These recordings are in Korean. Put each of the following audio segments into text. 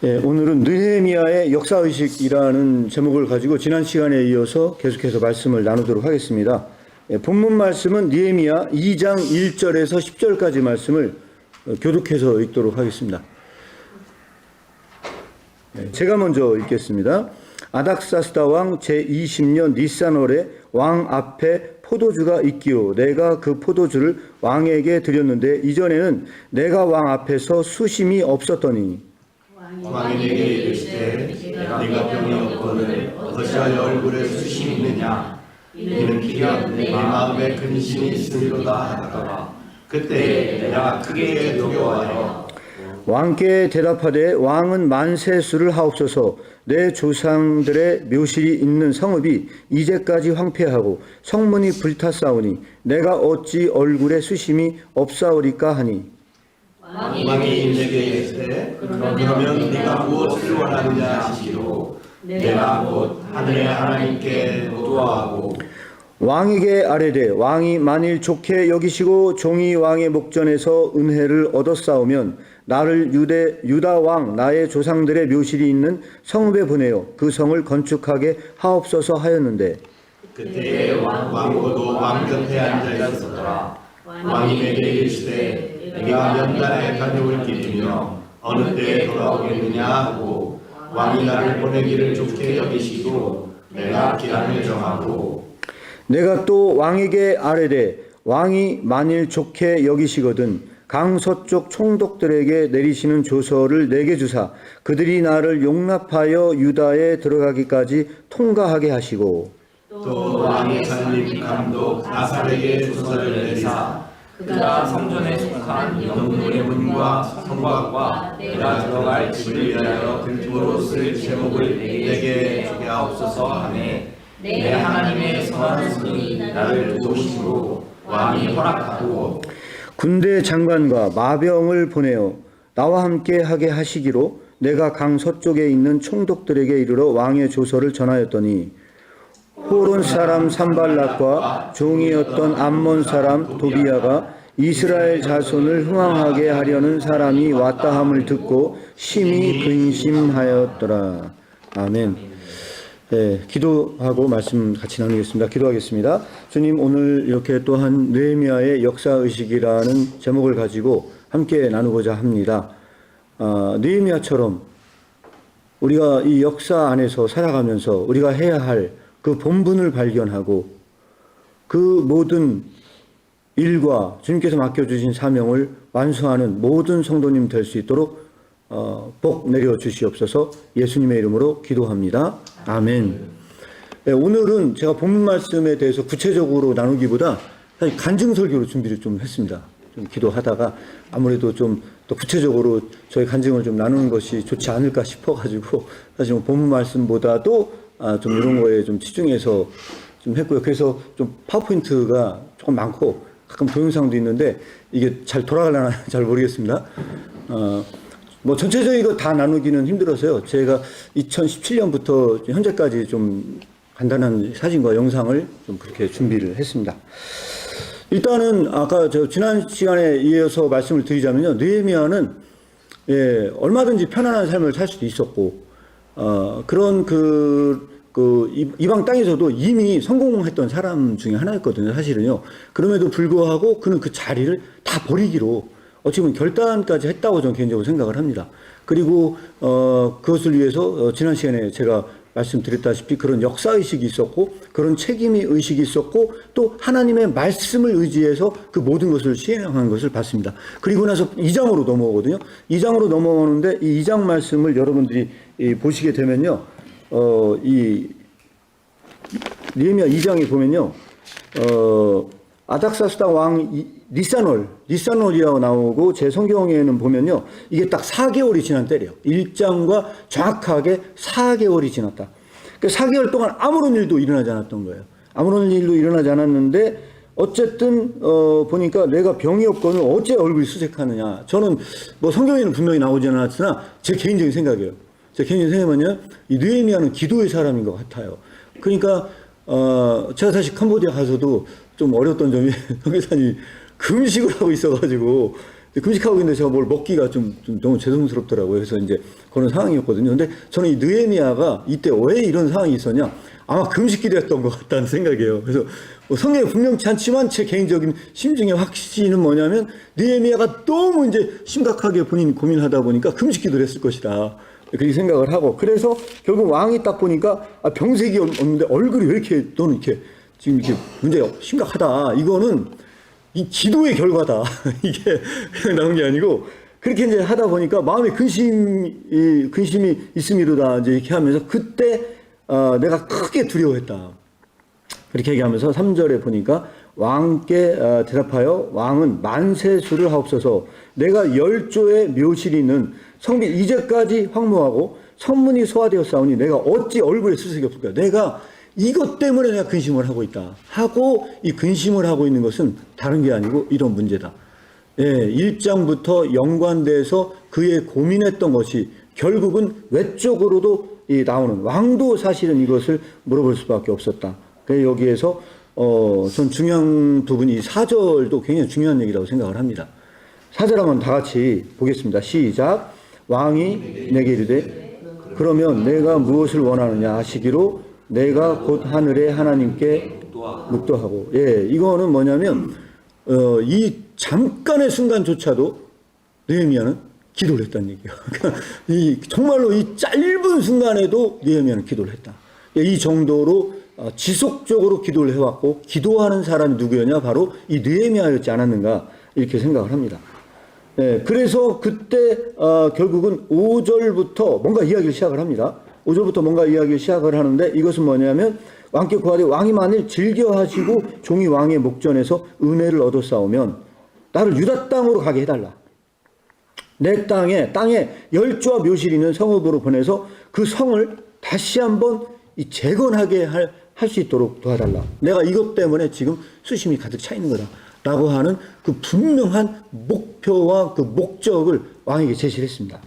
예, 오늘은 느헤미야의 역사의식이라는 제목을 가지고 지난 시간에 이어서 계속해서 말씀을 나누도록 하겠습니다. 예, 본문 말씀은 느헤미야 2장 1절에서 10절까지 말씀을 교독해서 읽도록 하겠습니다. 예, 제가 먼저 읽겠습니다. 아닥사스다 왕 제20년 니산월에 왕 앞에 포도주가 있기로 내가 그 포도주를 왕에게 드렸는데 이전에는 내가 왕 앞에서 수심이 없었더니 왕이 내게 이르시되 네가 병이 없거늘 어찌하여 얼굴에 수심이 있느냐 이는 기련 내 마음에 근심이 있으리로다 하더라. 그때 내가 크게 두려워하여 왕께 대답하되 왕은 만세수를 하옵소서. 내 조상들의 묘실이 있는 성읍이 이제까지 황폐하고 성문이 불탔사오니 내가 어찌 얼굴에 수심이 없사오리까 하니 왕이 내게 이르시되 그러면 네가 무엇을 원하느냐 하시기로 내가 곧 하늘의 하나님께 도와하고 왕에게 아뢰되 왕이 만일 좋게 여기시고 종이 왕의 목전에서 은혜를 얻었사오면 나를 유다 왕 나의 조상들의 묘실이 있는 성읍에 보내어 그 성을 건축하게 하옵소서 하였는데 그때 왕고도 왕 곁에 앉아 있었더라. 왕이 내게 이르시되 네가 몇 날에 다녀올 길이며 어느 때에 돌아오겠느냐 하고 왕이 나를 보내기를 좋게 여기시고 내가 기한을 정하고 내가 또 왕에게 아뢰되 왕이 만일 좋게 여기시거든 강서쪽 총독들에게 내리시는 조서를 내게 주사 그들이 나를 용납하여 유다에 들어가기까지 통과하게 하시고 또 왕의 살림 감독 나살에게 조서를 내리사 그가 성전에 속한 영문의 문과 성곽과 내가 들어갈 집을 위하여 등불로 쓸 제목을 내게 주게 하옵소서 하매 내 하나님의 선한 손이 나를 도우시고 왕이 허락하고 군대 장관과 마병을 보내어 나와 함께 하게 하시기로 내가 강 서쪽에 있는 총독들에게 이르러 왕의 조서를 전하였더니 호론 사람 산발락과 종이었던 암몬 사람 도비야가 이스라엘 자손을 흥황하게 하려는 사람이 왔다 함을 듣고 심히 근심하였더라. 아멘. 네, 기도하고 말씀 같이 나누겠습니다. 기도하겠습니다. 주님, 오늘 이렇게 또한 느헤미야의 역사의식이라는 제목을 가지고 함께 나누고자 합니다. 느헤미야처럼 우리가 이 역사 안에서 살아가면서 우리가 해야 할 그 본분을 발견하고 그 모든 일과 주님께서 맡겨주신 사명을 완수하는 모든 성도님 될 수 있도록 복 내려 주시옵소서. 예수님의 이름으로 기도합니다. 아멘. 네, 오늘은 제가 본문 말씀에 대해서 구체적으로 나누기보다 사실 간증 설교로 준비를 좀 했습니다. 좀 기도하다가 아무래도 좀 더 구체적으로 저희 간증을 좀 나누는 것이 좋지 않을까 싶어가지고 사실 본문 말씀보다도 좀 이런 거에 좀 치중해서 좀 했고요. 그래서 좀 파워포인트가 조금 많고 가끔 동영상도 있는데 이게 잘 돌아가려나 잘 모르겠습니다. 뭐 전체적인 거 다 나누기는 힘들어서요. 제가 2017년부터 현재까지 좀 간단한 사진과 영상을 좀 그렇게 준비를 했습니다. 일단은 아까 저 지난 시간에 이어서 말씀을 드리자면요. 느헤미야는 얼마든지 편안한 삶을 살 수도 있었고 그런 이방 땅에서도 이미 성공했던 사람 중에 하나였거든요. 사실은요. 그럼에도 불구하고 그는 그 자리를 다 버리기로 어찌 보면 결단까지 했다고 저는 개인적으로 생각을 합니다. 그리고 그것을 위해서 지난 시간에 제가 말씀드렸다시피 그런 역사의식이 있었고 그런 책임의 의식이 있었고 또 하나님의 말씀을 의지해서 그 모든 것을 시행한 것을 봤습니다. 그리고 나서 2장으로 넘어오거든요. 2장으로 넘어오는데 이 2장 말씀을 여러분들이 보시게 되면요. 이 느헤미야 2장에 보면요. 아닥사스다 왕 니산월이라고 나오고 제 성경에는 보면요. 이게 딱 4개월이 지난 때래요. 1장과 정확하게 4개월이 지났다. 그러니까 4개월 동안 아무런 일도 일어나지 않았던 거예요. 아무런 일도 일어나지 않았는데 어쨌든 보니까 내가 병이 없거든 어째 얼굴이 수색하느냐. 저는 뭐 성경에는 분명히 나오지 않았으나 제 개인적인 생각이에요. 제 개인적인 생각은요. 이 느헤미야는 기도의 사람인 것 같아요. 그러니까 제가 사실 캄보디아 가서도 좀 어려웠던 점이 선교사님이 금식을 하고 있어가지고 금식하고 있는데 제가 뭘 먹기가 좀 너무 죄송스럽더라고요. 그래서 이제 그런 상황이었거든요. 근데 저는 이 느헤미야가 이때 왜 이런 상황이 있었냐? 아마 금식 기도했던 것 같다는 생각이에요. 그래서 성경에 분명치 않지만 제 개인적인 심중의 확신은 뭐냐면 느헤미야가 너무 이제 심각하게 본인이 고민하다 보니까 금식 기도를 했을 것이다. 그렇게 생각을 하고, 그래서 결국 왕이 딱 보니까 병색이 없는데 얼굴이 왜 이렇게 너는 이렇게 지금 이렇게 문제가 심각하다. 이거는 이 기도의 결과다. 이게 그냥 나온 게 아니고, 그렇게 이제 하다 보니까 마음에 근심이 있음이로다. 이제 이렇게 하면서 그때 내가 크게 두려워했다. 그렇게 얘기하면서 3절에 보니까 왕께 대답하여 왕은 만세수를 하옵소서. 내가 10조의 묘실이 있는 성비 이제까지 황무하고 성문이 소화되었사오니 내가 어찌 얼굴에 수색이 없을까. 내가 이것 때문에 내가 근심을 하고 있다 하고, 이 근심을 하고 있는 것은 다른 게 아니고 이런 문제다. 예, 1장부터 연관돼서 그의 고민했던 것이 결국은 외적으로도 나오는, 왕도 사실은 이것을 물어볼 수밖에 없었다. 그래서 여기에서 전 중요한 부분이 4절도 굉장히 중요한 얘기라고 생각을 합니다. 4절 한번 다 같이 보겠습니다. 시작. 왕이 내게 이르되 그러면 내가 무엇을 원하느냐 하시기로 내가 곧 하늘의 하나님께 묵도하고. 예, 이거는 뭐냐면 이 잠깐의 순간조차도 느헤미야는 기도를 했다는 얘기예요. 정말로 이 짧은 순간에도 느헤미야는 기도를 했다. 이 정도로 지속적으로 기도를 해왔고, 기도하는 사람이 누구였냐? 바로 이 느헤미야였지 않았는가, 이렇게 생각을 합니다. 네, 그래서 그때 결국은 5절부터 뭔가 이야기를 시작을 합니다. 5절부터 뭔가 이야기를 시작을 하는데, 이것은 뭐냐면 왕께 구하되 왕이 만일 즐겨하시고 종이 왕의 목전에서 은혜를 얻어싸우면 나를 유다 땅으로 가게 해달라. 내 땅에 10조와 묘실이 있는 성읍으로 보내서 그 성을 다시 한번 재건하게 할 수 있도록 도와달라. 내가 이것 때문에 지금 수심이 가득 차 있는 거다 라고 하는 그 분명한 목표와 그 목적을 왕에게 제시를 했습니다.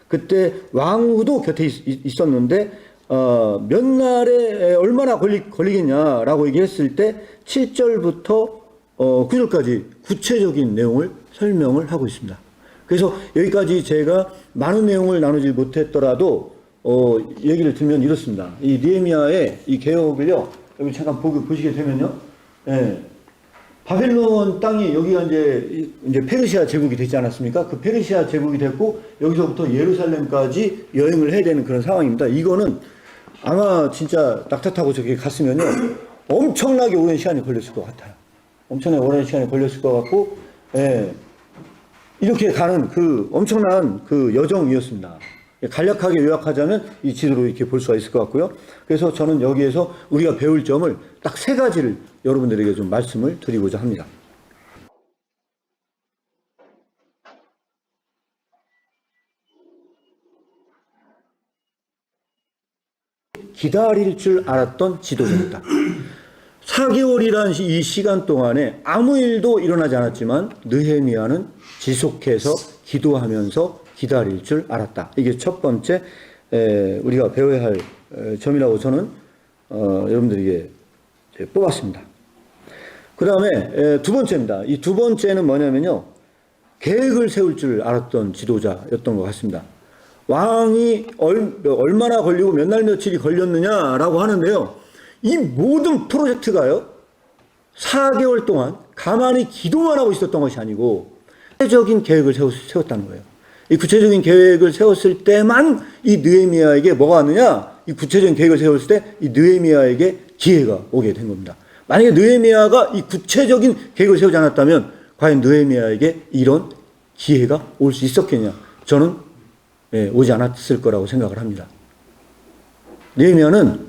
그때 왕후도 곁에 있었는데 몇 날에 얼마나 걸리겠냐라고 얘기했을 때 7절부터 9절까지 구체적인 내용을 설명을 하고 있습니다. 그래서 여기까지 제가 많은 내용을 나누지 못했더라도 얘기를 들면 이렇습니다. 이 느헤미야의 이 개혁을요, 여기 잠깐 보시게 되면요, 예, 바벨론 땅이 여기가 이제 페르시아 제국이 되지 않았습니까? 그 페르시아 제국이 됐고 여기서부터 예루살렘까지 여행을 해야 되는 그런 상황입니다. 이거는 아마 진짜 낙타 타고 저기 갔으면요, 엄청나게 오랜 시간이 걸렸을 것 같아요. 엄청나게 오랜 시간이 걸렸을 것 같고, 예, 이렇게 가는 그 엄청난 그 여정이었습니다. 간략하게 요약하자면 이 지도로 이렇게 볼 수가 있을 것 같고요. 그래서 저는 여기에서 우리가 배울 점을 딱 3가지를 여러분들에게 좀 말씀을 드리고자 합니다. 기다릴 줄 알았던 지도자였다. 4개월이라는 이 시간 동안에 아무 일도 일어나지 않았지만 느헤미야는 지속해서 기도하면서 기다릴 줄 알았다. 이게 첫 번째 우리가 배워야 할 점이라고 저는 여러분들에게 뽑았습니다. 그 다음에 두 번째입니다. 이 두 번째는 뭐냐면요, 계획을 세울 줄 알았던 지도자였던 것 같습니다. 왕이 얼마나 걸리고 몇 날 며칠이 걸렸느냐라고 하는데요, 이 모든 프로젝트가요 4개월 동안 가만히 기도만 하고 있었던 것이 아니고 구체적인 계획을 세웠다는 거예요. 이 구체적인 계획을 세웠을 때만 이 느헤미야에게 뭐가 왔느냐? 이 구체적인 계획을 세웠을 때 이 느헤미야에게 기회가 오게 된 겁니다. 만약에 느헤미야가 이 구체적인 계획을 세우지 않았다면 과연 느헤미야에게 이런 기회가 올 수 있었겠냐? 저는 오지 않았을 거라고 생각을 합니다. 느헤미야는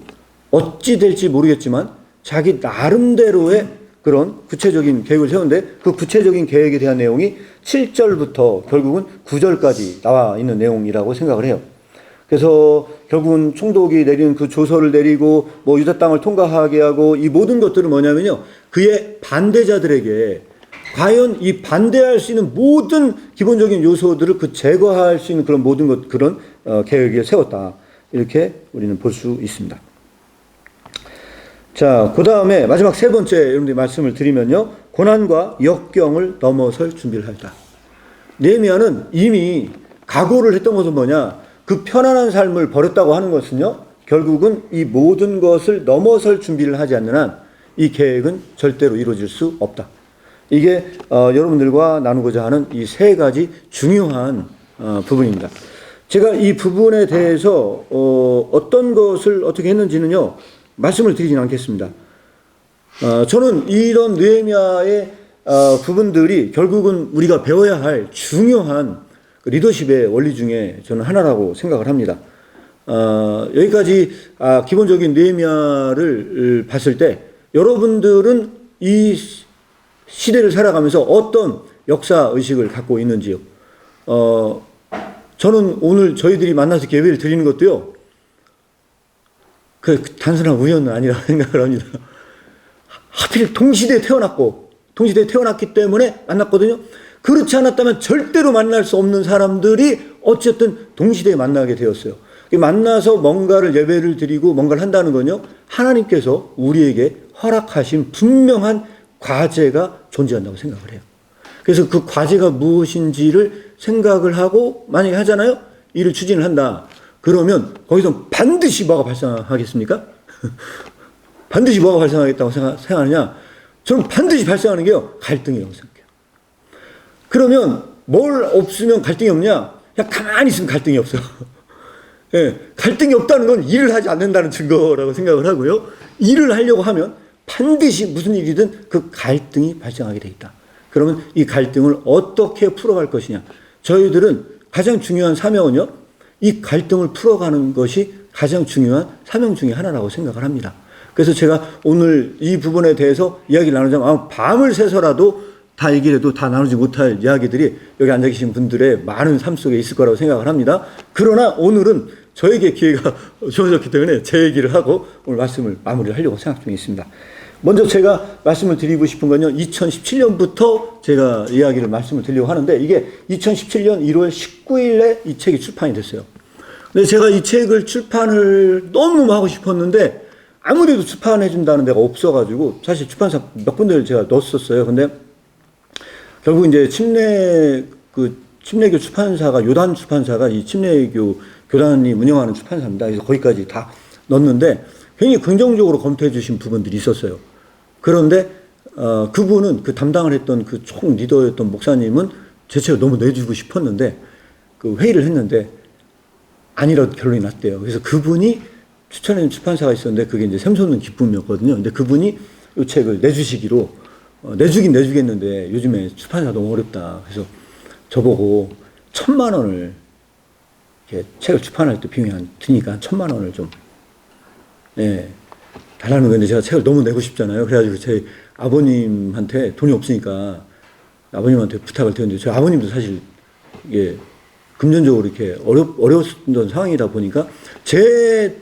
어찌 될지 모르겠지만 자기 나름대로의 그런 구체적인 계획을 세우는데, 그 구체적인 계획에 대한 내용이 7절부터 결국은 9절까지 나와 있는 내용이라고 생각을 해요. 그래서 결국은 총독이 내리는 그 조서를 내리고 유다 땅을 통과하게 하고, 이 모든 것들은 뭐냐면요, 그의 반대자들에게 과연 이 반대할 수 있는 모든 기본적인 요소들을 제거할 수 있는 그런 모든 그런 계획을 세웠다, 이렇게 우리는 볼 수 있습니다. 자, 그 다음에 마지막 3번째 여러분들이 말씀을 드리면요, 고난과 역경을 넘어설 준비를 했다. 느헤미야는 이미 각오를 했던 것은 뭐냐? 그 편안한 삶을 버렸다고 하는 것은요, 결국은 이 모든 것을 넘어설 준비를 하지 않는 한 이 계획은 절대로 이루어질 수 없다. 이게 여러분들과 나누고자 하는 이 세 가지 중요한 부분입니다. 제가 이 부분에 대해서 어떤 것을 어떻게 했는지는요, 말씀을 드리진 않겠습니다. 저는 이런 느헤미야의 부분들이 결국은 우리가 배워야 할 중요한 리더십의 원리 중에 저는 하나라고 생각을 합니다. 여기까지 기본적인 느헤미야를 봤을 때 여러분들은 이 시대를 살아가면서 어떤 역사 의식을 갖고 있는지요? 저는 오늘 저희들이 만나서 이렇게 예배를 드리는 것도요, 그 단순한 우연은 아니라고 생각을 합니다. 하필 동시대에 태어났기 때문에 만났거든요. 그렇지 않았다면 절대로 만날 수 없는 사람들이 어쨌든 동시대에 만나게 되었어요. 만나서 뭔가를 예배를 드리고 뭔가를 한다는 건요, 하나님께서 우리에게 허락하신 분명한 과제가 존재한다고 생각을 해요. 그래서 그 과제가 무엇인지를 생각을 하고 만약에 하잖아요. 이를 추진을 한다. 그러면 거기서 반드시 뭐가 발생하겠습니까? 반드시 뭐가 발생하겠다고 생각하느냐? 저는 반드시 발생하는 게요, 갈등이라고 생각해요. 그러면 뭘 없으면 갈등이 없냐? 그냥 가만히 있으면 갈등이 없어요. 예, 갈등이 없다는 건 일을 하지 않는다는 증거라고 생각을 하고요. 일을 하려고 하면 반드시 무슨 일이든 그 갈등이 발생하게 돼 있다. 그러면 이 갈등을 어떻게 풀어갈 것이냐. 저희들은 가장 중요한 사명은요, 이 갈등을 풀어가는 것이 가장 중요한 사명 중에 하나라고 생각을 합니다. 그래서 제가 오늘 이 부분에 대해서 이야기를 나누자면 아마 밤을 새서라도 다 얘기를 해도 다 나누지 못할 이야기들이 여기 앉아 계신 분들의 많은 삶 속에 있을 거라고 생각을 합니다. 그러나 오늘은 저에게 기회가 주어졌기 때문에 제 얘기를 하고 오늘 말씀을 마무리를 하려고 생각 중에 있습니다. 먼저 제가 말씀을 드리고 싶은 건요, 2017년부터 제가 말씀을 드리려고 하는데, 이게 2017년 1월 19일에 이 책이 출판이 됐어요. 근데 제가 이 책을 출판을 너무 하고 싶었는데 아무데도 출판해 준다는 데가 없어가지고 사실 출판사 몇 군데를 제가 넣었었어요. 근데 결국 이제 침례교 출판사가, 요단 출판사가 이 침례교 교단이 운영하는 출판사입니다. 그래서 거기까지 다 넣었는데 굉장히 긍정적으로 검토해 주신 부분들이 있었어요. 그런데 그분은, 그 담당을 했던 그 총 리더였던 목사님은 제 책을 너무 내주고 싶었는데 그 회의를 했는데 아니라도 결론이 났대요. 그래서 그분이 추천해준 출판사가 있었는데 그게 이제 샘솟는 기쁨이었거든요. 근데 그분이 이 책을 내주시기로, 내주긴 내주겠는데 요즘에 출판사 너무 어렵다. 그래서 저보고 1,000만 원을 이렇게 책을 출판할 때 비용이 드니까 1,000만 원을 좀, 달라는 건데 제가 책을 너무 내고 싶잖아요. 그래가지고 제 아버님한테 돈이 없으니까 아버님한테 부탁을 드렸는데, 저희 아버님도 사실 이게 금전적으로 이렇게 어려웠던 상황이다 보니까 제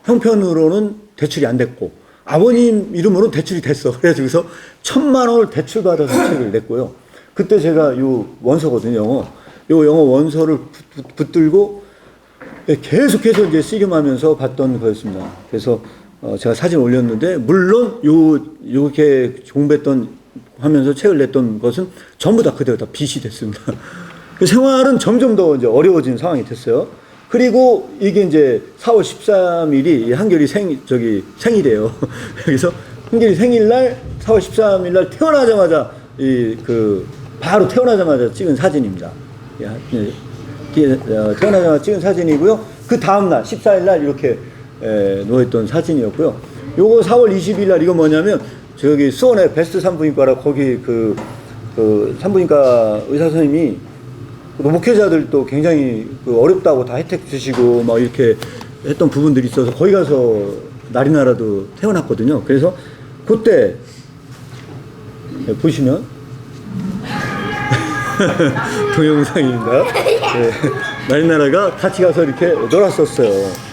형편으로는 대출이 안 됐고 아버님 이름으로는 대출이 됐어. 그래가지고서 1,000만 원을 대출받아서 책을 냈고요. 그때 제가 요 원서거든요, 요 영어 원서를 붙들고 계속해서 이제 씨름하면서 봤던 거였습니다. 그래서 제가 사진 올렸는데, 물론 요렇게 공부했던 하면서 책을 냈던 것은 전부 다 그대로 다 빚이 됐습니다. 그 생활은 점점 더 이제 어려워진 상황이 됐어요. 그리고 이게 이제 4월 13일이 한결이 생일이에요. 그래서 한결이 생일날 4월 13일날 태어나자마자 바로 태어나자마자 찍은 사진입니다. 태어나자마자 찍은 사진이고요. 그 다음날 14일날 이렇게 누워있던 사진이었고요. 요거 4월 20일날 이거 뭐냐면 저기 수원의 베스트 산부인과라 거기 그 산부인과 의사 선생님이 목회자들도 굉장히 어렵다고 다 혜택 주시고 막 이렇게 했던 부분들이 있어서 거기 가서 나리나라도 태어났거든요. 그래서 그때 보시면 동영상입니다. 네, 나리나라가 같이 가서 이렇게 놀았었어요.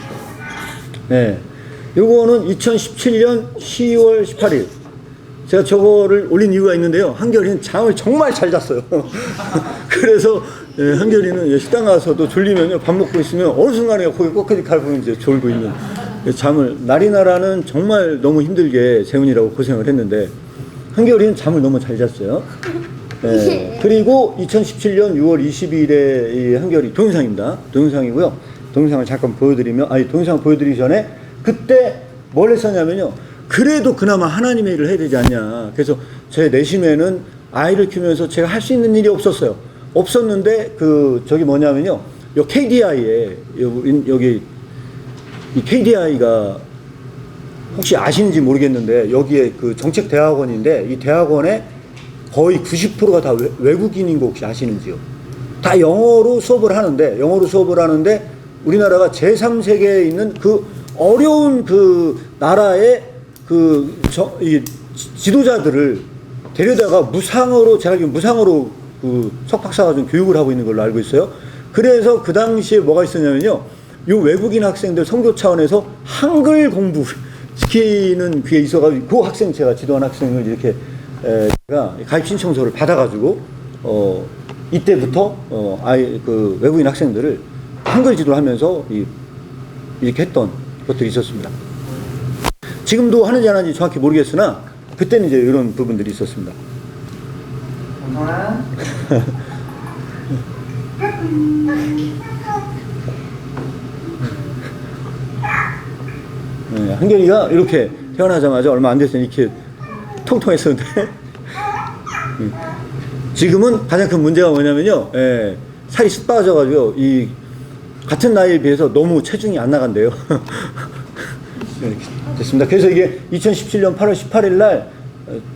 네, 요거는 2017년 10월 18일. 제가 저거를 올린 이유가 있는데요. 한결이는 잠을 정말 잘 잤어요. 그래서 한결이는 식당 가서도 졸리면요, 밥 먹고 있으면 어느 순간에 거기 꺾어지 갈고 이제 졸고 있는 잠을. 나리나라는 정말 너무 힘들게 재훈이라고 고생을 했는데 한결이는 잠을 너무 잘 잤어요. 예, 그리고 2017년 6월 20일에 이 한겨레 동영상입니다. 동영상이고요. 동영상을 잠깐 보여드리면, 아니, 동영상 보여드리기 전에 그때 뭘 했었냐면요. 그래도 그나마 하나님의 일을 해야 되지 않냐. 그래서 제 내심에는 아이를 키우면서 제가 할 수 있는 일이 없었어요. 없었는데, 저기 뭐냐면요. 요 KDI에, 여기, 이 KDI가 혹시 아시는지 모르겠는데, 여기에 그 정책대학원인데, 이 대학원에 거의 90%가 다 외국인인 거 혹시 아시는지요? 다 영어로 수업을 하는데, 우리나라가 제3세계에 있는 그 어려운 그 나라의 이 지도자들을 데려다가 무상으로, 제가 지금 무상으로 그 석박사과정 교육을 하고 있는 걸로 알고 있어요. 그래서 그 당시에 뭐가 있었냐면요. 요 외국인 학생들 선교 차원에서 한글 공부 시키는 그게 있어가지고 그 학생, 제가 지도한 학생을 이렇게 제가 가입 신청서를 받아가지고 이때부터 그 외국인 학생들을 한글 지도를 하면서 이렇게 했던 것들이 있었습니다. 지금도 하는지 안 하는지 정확히 모르겠으나 그때는 이제 이런 부분들이 있었습니다. 네, 한결이가 이렇게 태어나자마자 얼마 안 됐으니 이렇게 통통했었는데 지금은 가장 큰 문제가 뭐냐면요. 살이 쑥 빠져가지고 이 같은 나이에 비해서 너무 체중이 안 나간대요. 이렇게 됐습니다. 그래서 이게 2017년 8월 18일 날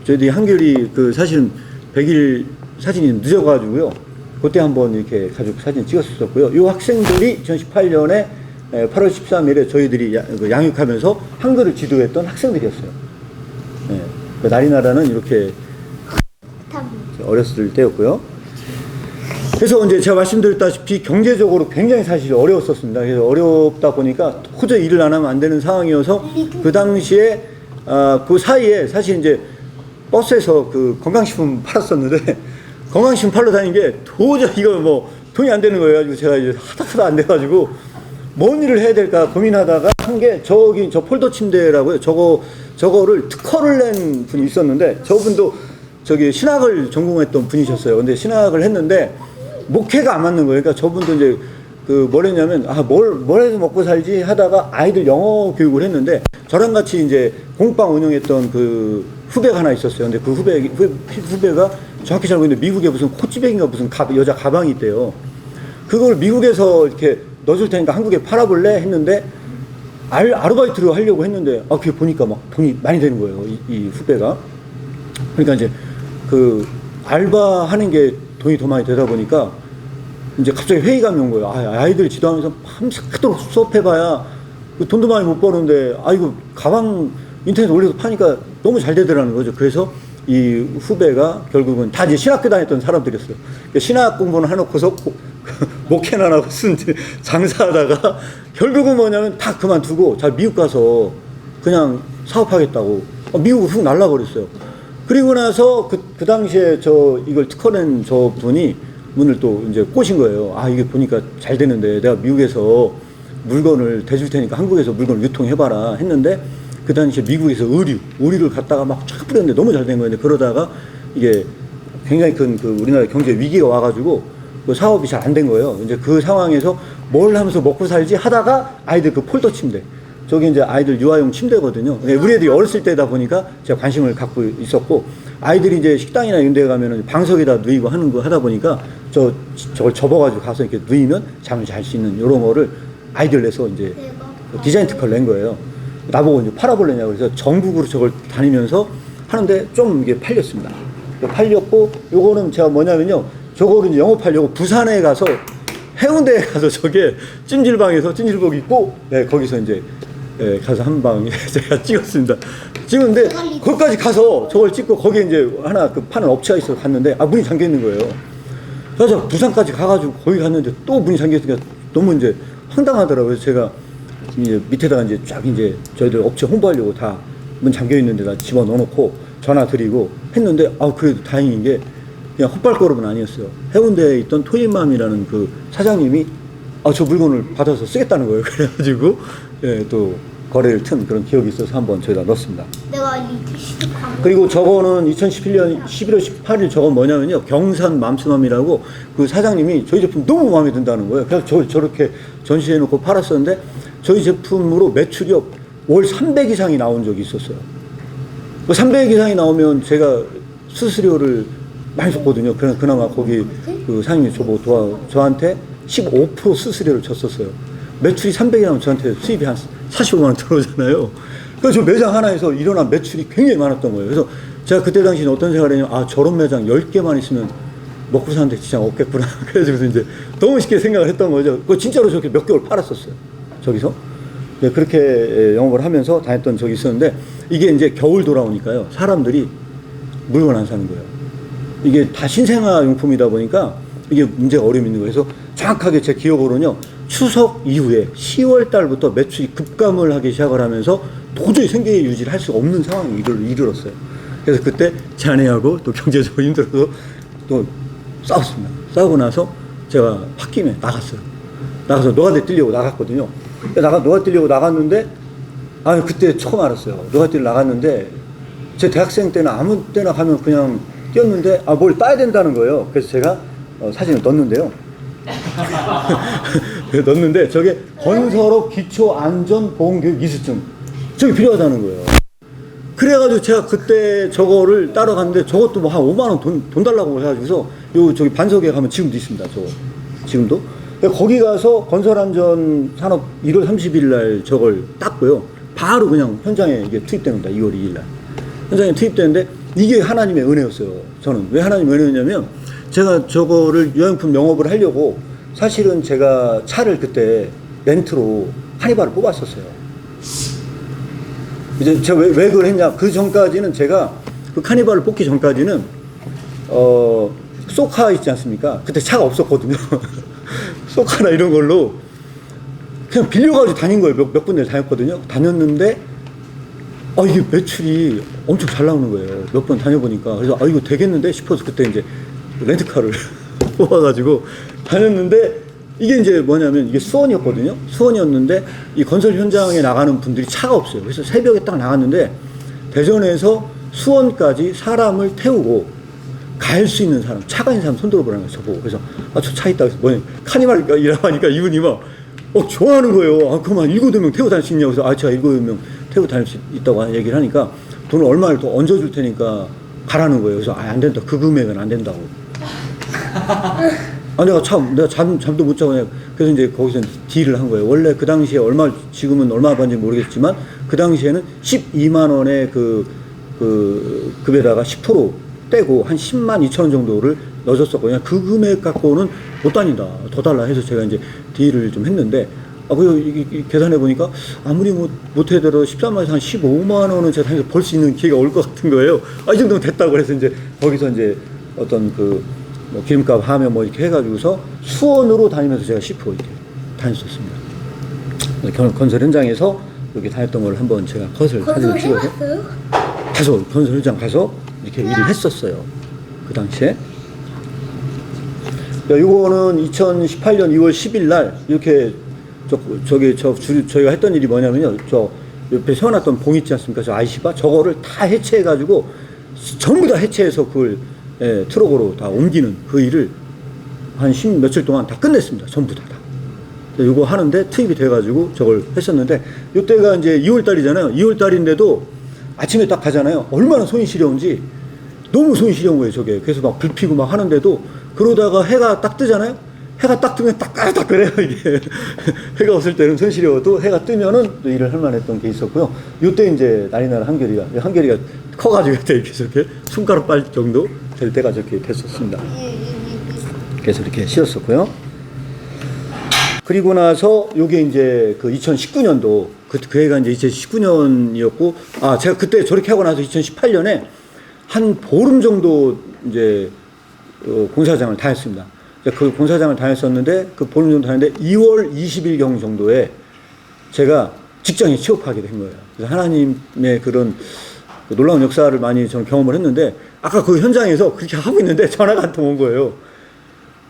저희들이 한결이 그 사실은 100일 사진이 늦어가지고요. 그때 한번 이렇게 가족 사진 찍었었고요. 이 학생들이 2018년에 8월 13일에 저희들이 양육하면서 한글을 지도했던 학생들이었어요. 그 나리나라는 이렇게 어렸을 때였고요. 그래서 이제 제가 말씀드렸다시피 경제적으로 굉장히 사실 어려웠었습니다. 그래서 어렵다 보니까 도저히 일을 안 하면 안 되는 상황이어서 그 당시에 그 사이에 사실 이제 버스에서 그 건강식품 팔았었는데 건강식품 팔러 다닌 게 도저히 이거 뭐 돈이 안 되는 거예요. 가지고 제가 이제 하다 안 돼가지고 뭔 일을 해야 될까 고민하다가 한 게 저기 저 폴더 침대라고요. 저거를 특허를 낸 분이 있었는데 저분도 저기 신학을 전공했던 분이셨어요. 근데 신학을 했는데 목회가 안 맞는 거예요. 그러니까 저분도 이제 뭘 했냐면 뭘 해서 먹고 살지 하다가 아이들 영어 교육을 했는데 저랑 같이 이제 공방 운영했던 그 후배가 하나 있었어요. 근데 그 후배가 정확히 잘 모르겠는데 미국에 무슨 코치백인가 무슨 여자 가방이 있대요. 그걸 미국에서 이렇게 넣어줄 테니까 한국에 팔아볼래 했는데 아르바이트로 하려고 했는데 그게 보니까 막 돈이 많이 되는 거예요. 이 후배가. 그러니까 이제 그 알바하는 게 돈이 더 많이 되다 보니까 이제 갑자기 회의감이 온 거예요. 아이들 지도하면서 밤새도록 수업해봐야 돈도 많이 못 버는데 이거 가방 인터넷에 올려서 파니까 너무 잘 되더라는 거죠. 그래서 이 후배가 결국은 다 이제 신학교 다녔던 사람들이었어요. 신학 공부는 해놓고서 목회나 하고 장사하다가 결국은 뭐냐면 다 그만두고 자 미국 가서 그냥 사업하겠다고 미국으로 훅 날라버렸어요. 그리고 나서 그 당시에 이걸 특허낸 저 분이 문을 또 이제 꼬신 거예요. 이게 보니까 잘 되는데 내가 미국에서 물건을 대줄 테니까 한국에서 물건을 유통해봐라 했는데 그 당시에 미국에서 의류를 갖다가 막 쫙 뿌렸는데 너무 잘 된 거예요. 그러다가 이게 굉장히 큰 우리나라 경제 위기가 와가지고 그 사업이 잘 안 된 거예요. 이제 그 상황에서 뭘 하면서 먹고 살지 하다가 아이들 그 폴더 침대. 저기 이제 아이들 유아용 침대거든요. 우리 애들이 어렸을 때다 보니까 제가 관심을 갖고 있었고 아이들이 이제 식당이나 이런 데 가면은 방석에다 누이고 하는 거 하다 보니까 저걸 접어가지고 가서 이렇게 누이면 잠을 잘 수 있는 이런 거를 아이들 내서 이제 디자인 특허를 낸 거예요. 나보고 이제 팔아볼래냐고 그래서 전국으로 저걸 다니면서 하는데 좀 이게 팔렸습니다. 팔렸고 요거는 제가 뭐냐면요. 저거를 이제 영업하려고 부산에 가서 해운대에 가서 저게 찜질방에서 찜질복 입고 거기서 이제 가서 한 방에 제가 찍었습니다. 찍었는데 거기까지 가서 저걸 찍고 거기에 이제 하나 파는 업체가 있어서 갔는데 문이 잠겨 있는 거예요. 그래서 부산까지 가가지고 거기 갔는데 또 문이 잠겨 있으니까 너무 이제 황당하더라고요. 그래서 제가 이제 밑에다가 이제 쫙 이제 저희들 업체 홍보하려고 다 문 잠겨 있는 데다 집어 넣어놓고 전화 드리고 했는데 그래도 다행인 게 그냥 헛발걸음은 아니었어요. 해운대에 있던 토이맘이라는 그 사장님이 저 물건을 받아서 쓰겠다는 거예요. 그래가지고 또 거래를 튼 그런 기억이 있어서 한번 저희가 넣었습니다. 내가 리드시드하고 그리고 저거는 2011년 11월 18일 저건 뭐냐면요. 경산 맘스맘이라고 그 사장님이 저희 제품 너무 마음에 든다는 거예요. 그래서 저렇게 전시해놓고 팔았었는데 저희 제품으로 매출이 월 300 이상이 나온 적이 있었어요. 300 이상이 나오면 제가 수수료를 많이 줬거든요. 그나마 거기 그 사장님이 저한테 15% 수수료를 줬었어요. 매출이 300이 나오면 저한테 수입이 한 45만 원 들어오잖아요. 그래서 저 매장 하나에서 일어난 매출이 굉장히 많았던 거예요. 그래서 제가 그때 당시에 어떤 생각을 했냐면, 아, 저런 매장 10개만 있으면 먹고 사는데 지장 없겠구나. 그래서 이제 너무 쉽게 생각을 했던 거죠. 그거 진짜로 저렇게 몇 개월 팔았었어요. 저기서. 네, 그렇게 영업을 하면서 다녔던 적이 있었는데, 이게 이제 겨울 돌아오니까요. 사람들이 물건 안 사는 거예요. 이게 다 신생아 용품이다 보니까 이게 문제가 어려움이 있는 거예요. 그래서 정확하게 제 기억으로는요. 추석 이후에 10월 달부터 매출이 급감을 하기 시작을 하면서 도저히 생계 유지를 할 수가 없는 상황에 이르렀어요. 그래서 그때 제 아내하고 또 경제적으로 힘들어서 또 싸웠습니다. 싸우고 나서 제가 홧김에 나갔어요. 나가서 노가대 뛰려고 나갔거든요. 노가대 뛰려고 나갔는데, 그때 처음 알았어요. 노가대 뛰려 나갔는데, 제 대학생 때는 아무 때나 가면 그냥 뛰었는데, 뭘 따야 된다는 거예요. 그래서 제가 사진을 넣었는데요. 넣었는데 저게 건설업 기초안전보험교육 이수증 저게 필요하다는 거예요. 그래가지고 제가 그때 저거를 따러 갔는데 저것도 뭐 한 5만 원 돈 달라고 해가지고서 저기 반석에 가면 지금도 있습니다. 지금도. 거기 가서 건설안전산업 1월 30일 날 저걸 땄고요. 바로 그냥 현장에 이게 투입됩니다. 2월 2일 날. 현장에 투입되는데 이게 하나님의 은혜였어요. 저는 왜 하나님의 은혜였냐면 제가 저거를 유형품 영업을 하려고 사실은 제가 차를 그때 렌트로 카니발을 뽑았었어요. 이제 제가 왜 그걸 했냐. 그 전까지는 제가 그 카니발을 뽑기 전까지는 쏘카 있지 않습니까? 그때 차가 없었거든요. 쏘카나 이런 걸로 그냥 빌려가지고 다닌 거예요. 몇 군데 다녔거든요. 다녔는데 이게 매출이 엄청 잘 나오는 거예요. 몇 번 다녀보니까. 그래서 이거 되겠는데 싶어서 그때 이제 렌트카를 뽑아가지고 다녔는데 이게 이제 뭐냐면 이게 수원이었거든요. 수원이었는데 이 건설 현장에 나가는 분들이 차가 없어요. 그래서 새벽에 딱 나갔는데 대전에서 수원까지 사람을 태우고 갈 수 있는 사람, 차가 있는 사람 손 들어보라는 거예요. 저보고. 그래서 저 차 있다. 그래서 뭐냐 카니발이라고 하니까 이분이 막 좋아하는 거예요. 그만 7-8명 태우고 다닐 수 있냐고. 그래서 제가 7-8명 태우고 다닐 수 있다고 얘기를 하니까 돈을 얼마를 더 얹어줄 테니까 가라는 거예요. 그래서 안 된다. 그 금액은 안 된다고. 내가 잠도 못 자고 그래서 이제 거기서 딜을 한 거예요. 원래 그 당시에 지금은 얼마 받는지 모르겠지만 그 당시에는 12만 원의 그 급에다가 10% 떼고 한 10만 2천 원 정도를 넣어줬었거든요. 그 금액 갖고는 못 다닌다. 더 달라 해서 제가 이제 딜을 좀 했는데 그리고 계산해 보니까 아무리 못해도 13만에서 한 15만 원은 제가 다니면서 벌 수 있는 기회가 올 것 같은 거예요. 이 정도면 됐다고 그래서 이제 거기서 이제 어떤 기름값 하면 이렇게 해가지고서 수원으로 다니면서 제가 10% 이렇게 다녔었습니다. 건설 현장에서 이렇게 다녔던 걸 한번 제가 사진을 찍어서 건설 현장 가서 이렇게 일을 했었어요. 그 당시에. 이거는 2018년 2월 10일 날 이렇게 저희가 했던 일이 뭐냐면요. 저 옆에 세워놨던 봉 있지 않습니까? 저 아이시바 저거를 다 해체해가지고 전부 다 해체해서 그걸 트럭으로 다 옮기는 그 일을 한 10 며칠 동안 다 끝냈습니다. 전부 다. 이거 하는데 투입이 돼가지고 저걸 했었는데 이때가 이제 2월 달이잖아요. 2월 달인데도 아침에 딱 가잖아요. 얼마나 손이 시려운지 너무 손이 시려운 거예요. 저게. 그래서 막 불 피고 막 하는데도 그러다가 해가 딱 뜨잖아요. 해가 딱 뜨면 따끈따끈해요, 이게. 해가 없을 때는 손 시려워도 해가 뜨면은 또 일을 할 만했던 게 있었고요. 요때 이제 날이날 한결이가 커가지고 이렇게 저렇게 손가락발 정도 될 때가 저렇게 됐었습니다. 그래서 이렇게 씌웠었고요. 그리고 나서 요게 이제 그 2019년도 그 해가 이제 2019년이었고 제가 그때 저렇게 하고 나서 2018년에 한 보름 정도 이제 공사장을 다녔습니다. 그 공사장을 다녔었는데 그 보름 정도 다녔는데 2월 20일경 정도에 제가 직장에 취업하게 된 거예요. 그래서 하나님의 그런 놀라운 역사를 많이 저는 경험을 했는데 아까 그 현장에서 그렇게 하고 있는데 전화가 한 통 온 거예요.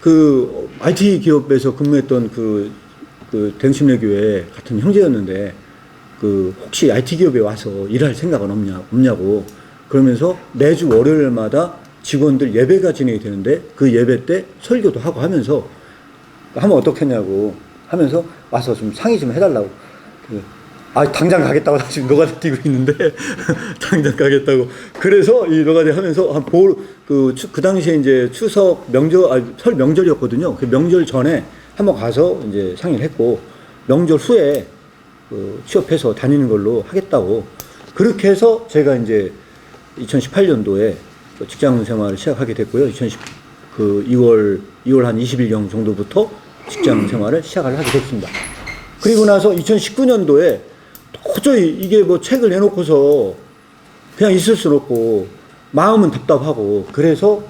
그 IT 기업에서 근무했던 그 대흥침례교회 같은 형제였는데 그 혹시 IT 기업에 와서 일할 생각은 없냐고 그러면서 매주 월요일마다 직원들 예배가 진행이 되는데 그 예배 때 설교도 하고 하면서 하면 어떻겠냐고 하면서 와서 좀 상의 좀 해달라고. 당장 가겠다고 지금 노가다 뛰고 있는데 당장 가겠다고. 그래서 이 노가다 하면서 그 당시에 이제 추석 명절 설 명절이었거든요. 그 명절 전에 한번 가서 이제 상의를 했고 명절 후에 취업해서 다니는 걸로 하겠다고. 그렇게 해서 제가 이제 2018년도에 직장 생활을 시작하게 됐고요. 2월 한 20일경 정도부터 직장 생활을 시작을 하게 됐습니다. 그리고 나서 2019년도에 도저히 이게 뭐 책을 내놓고서 그냥 있을 수는 없고 마음은 답답하고 그래서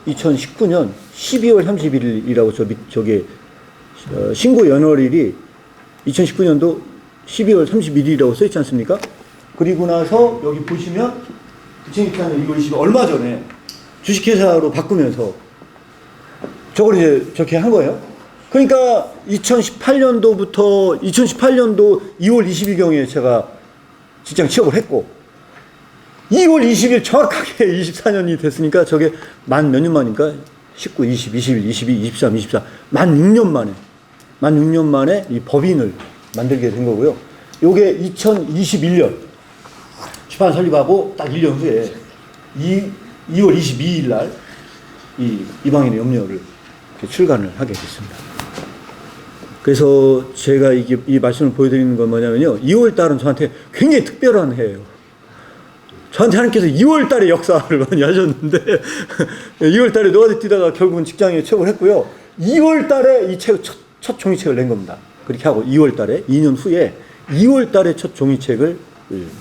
2019년 12월 31일이라고 저게 신고 연월일이 2019년도 12월 31일이라고 써있지 않습니까? 그리고 나서 여기 보시면 2024년 2월 20일 얼마 전에 주식회사로 바꾸면서 저걸 이제 저렇게 한 거예요. 그러니까 2018년도 2월 20일경에 제가 직장 취업을 했고 2월 20일 정확하게 24년이 됐으니까 저게 만 몇 년 만이니까 19, 20, 21, 22, 23, 24 만 6년 만에 이 법인을 만들게 된 거고요. 요게 2021년 출판 설립하고 딱 1년 후에 2월 22일 날 이방인의 염려를 출간을 하게 됐습니다. 그래서 제가 이 말씀을 보여드리는 건 뭐냐면요. 2월 달은 저한테 굉장히 특별한 해예요. 저한테 하나님께서 2월 달에 역사를 많이 하셨는데 2월 달에 노가다 뛰다가 결국은 직장에 취업을 했고요. 2월 달에 이 책 첫 종이책을 낸 겁니다. 그렇게 하고 2월 달에 2년 후에 2월 달에 첫 종이책을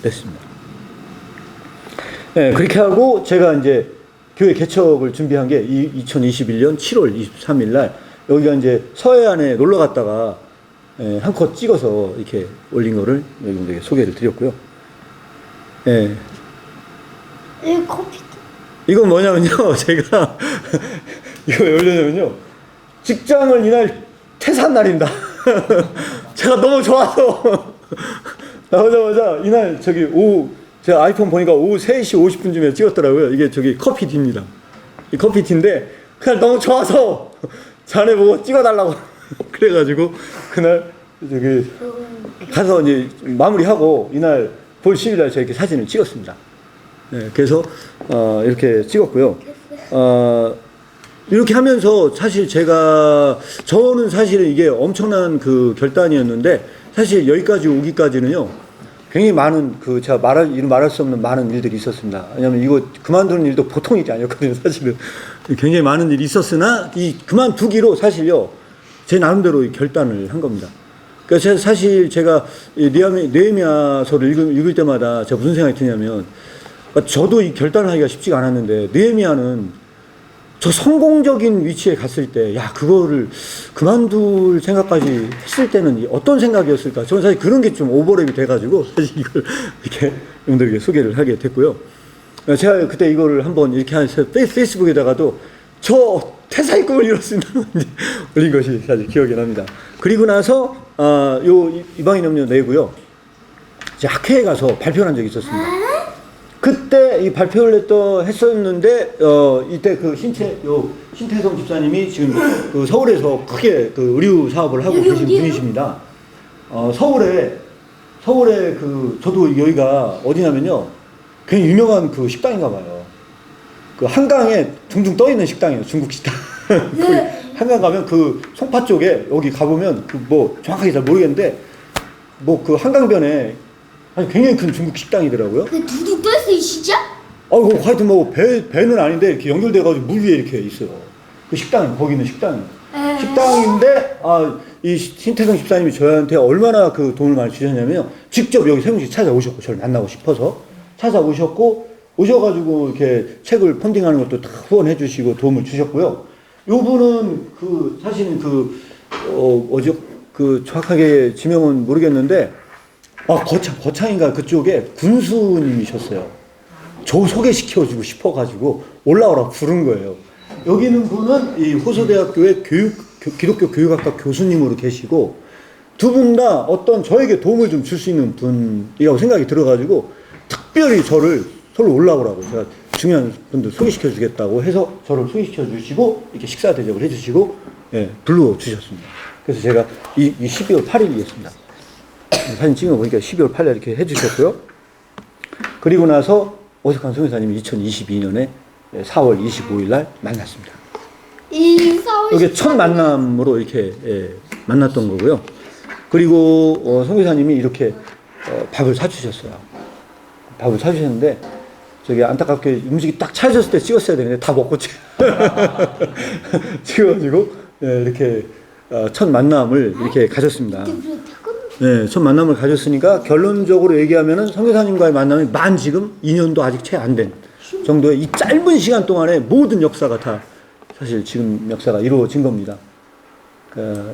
냈습니다. 네, 그렇게 하고 제가 이제 교회 개척을 준비한 게 2021년 7월 23일 날 여기가 이제 서해안에 놀러 갔다가 한 컷 찍어서 이렇게 올린 거를 여러분들에게 소개를 드렸고요. 예. 이 커피. 이건 뭐냐면요. 제가 이거 왜 올렸냐면요. 직장을 이날 퇴사한 날입니다. 제가 너무 좋아서 나오자마자 이날 제가 아이폰 보니까 오후 3시 50분쯤에 찍었더라고요. 이게 커피티입니다. 이 커피티인데 그날 너무 좋아서 자네 보고 찍어달라고 그래가지고 그날 가서 이제 마무리하고 이날 볼 10일날 저렇게 사진을 찍었습니다. 네, 그래서 이렇게 찍었고요. 이렇게 하면서 사실 저는 사실은 이게 엄청난 그 결단이었는데 사실 여기까지 오기까지는요. 굉장히 많은 제가 말할 수 없는 많은 일들이 있었습니다. 왜냐면 이거 그만두는 일도 보통 일이 아니었거든요, 사실은. 굉장히 많은 일이 있었으나 이 그만두기로 사실요. 제 나름대로 결단을 한 겁니다. 그래서 사실 제가 느헤미야서를 읽을 때마다 제가 무슨 생각이 드냐면 저도 이 결단을 하기가 쉽지가 않았는데 느헤미야는 저 성공적인 위치에 갔을 때, 그거를 그만둘 생각까지 했을 때는 어떤 생각이었을까? 저는 사실 그런 게 좀 오버랩이 돼가지고, 사실 이걸 이렇게 여러분들에게 소개를 하게 됐고요. 제가 그때 이거를 한번 이렇게 해서 페이스북에다가도 저 퇴사의 꿈을 이뤘습니다. 올린 것이 사실 기억이 납니다. 그리고 나서, 이방인 염려 내고요. 이제 학회에 가서 발표를 한 적이 있었습니다. 그때 이 발표를 했었는데, 이때 신태성 집사님이 지금 서울에서 크게 의류 사업을 하고 계신 분이십니다. 서울에 저도 여기가 어디냐면요. 굉장히 유명한 식당인가 봐요. 한강에 둥둥 떠 있는 식당이에요. 중국 식당. 한강 가면 송파 쪽에 여기 가보면 정확하게 잘 모르겠는데, 한강변에 아니 굉장히 큰 중국 식당이더라고요. 그 두둑 떠있어 진짜? 하여튼 배는 아닌데 이렇게 연결돼가지고 물 위에 이렇게 있어요. 거기 있는 식당이. 식당인데 이 신태성 집사님이 저한테 얼마나 돈을 많이 주셨냐면요. 직접 여기 세무실 찾아오셨고 저를 만나고 싶어서 찾아오셨고 오셔가지고 이렇게 책을 펀딩하는 것도 다 후원해 주시고 도움을 주셨고요. 요 분은 사실은 정확하게 지명은 모르겠는데. 거창인가 그쪽에 군수님이셨어요. 저 소개시켜주고 싶어가지고 올라오라고 부른 거예요. 여기 있는 분은 이 호서대학교의 기독교 교육학과 교수님으로 계시고, 두 분 다 어떤 저에게 도움을 좀 줄 수 있는 분이라고 생각이 들어가지고 특별히 저를 서로 올라오라고 제가 중요한 분들 소개시켜 주겠다고 해서 저를 소개시켜 주시고 이렇게 식사 대접을 해주시고 예, 불러 주셨습니다. 그래서 제가 이 12월 8일이었습니다. 사진 찍어 보니까 12월 8일 이렇게 해주셨고요. 그리고 나서 오석환 선교사님이 2022년에 4월 25일 날 만났습니다. 이게 첫 만남으로 이렇게 만났던 거고요. 그리고 선교사님이 이렇게 밥을 사주셨어요. 밥을 사주셨는데 저기 안타깝게 음식이 딱 차려졌을 때 찍었어야 되는데 다 먹고 찍어가지고 이렇게 첫 만남을 이렇게 가졌습니다. 네, 첫 만남을 가졌으니까 결론적으로 얘기하면은 선교사님과의 만남이 만 지금 2년도 아직 채 안 된 정도의 이 짧은 시간 동안에 모든 역사가 다 사실 지금 역사가 이루어진 겁니다.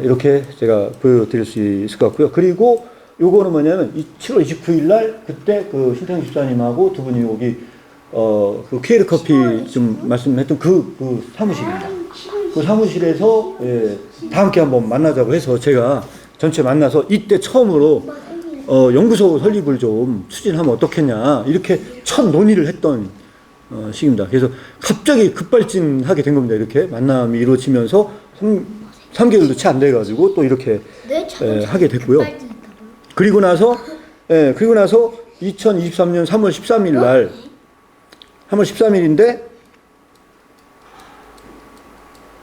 이렇게 제가 보여드릴 수 있을 것 같고요. 그리고 요거는 뭐냐면 7월 29일 날 그때 그 신태영 집사님하고 두 분이 여기 그 KL 커피 좀 말씀했던 그 사무실입니다. 그 사무실에서 다 함께 한번 만나자고 해서 제가 전체 만나서 이때 처음으로 연구소 설립을 좀 추진하면 어떻겠냐 이렇게 첫 논의를 했던 시기입니다. 그래서 갑자기 급발진하게 된 겁니다. 이렇게 만남이 이루어지면서 3개월도 채 안 돼가지고 또 이렇게 하게 됐고요. 그리고 나서 2023년 3월 13일 날 3월 13일인데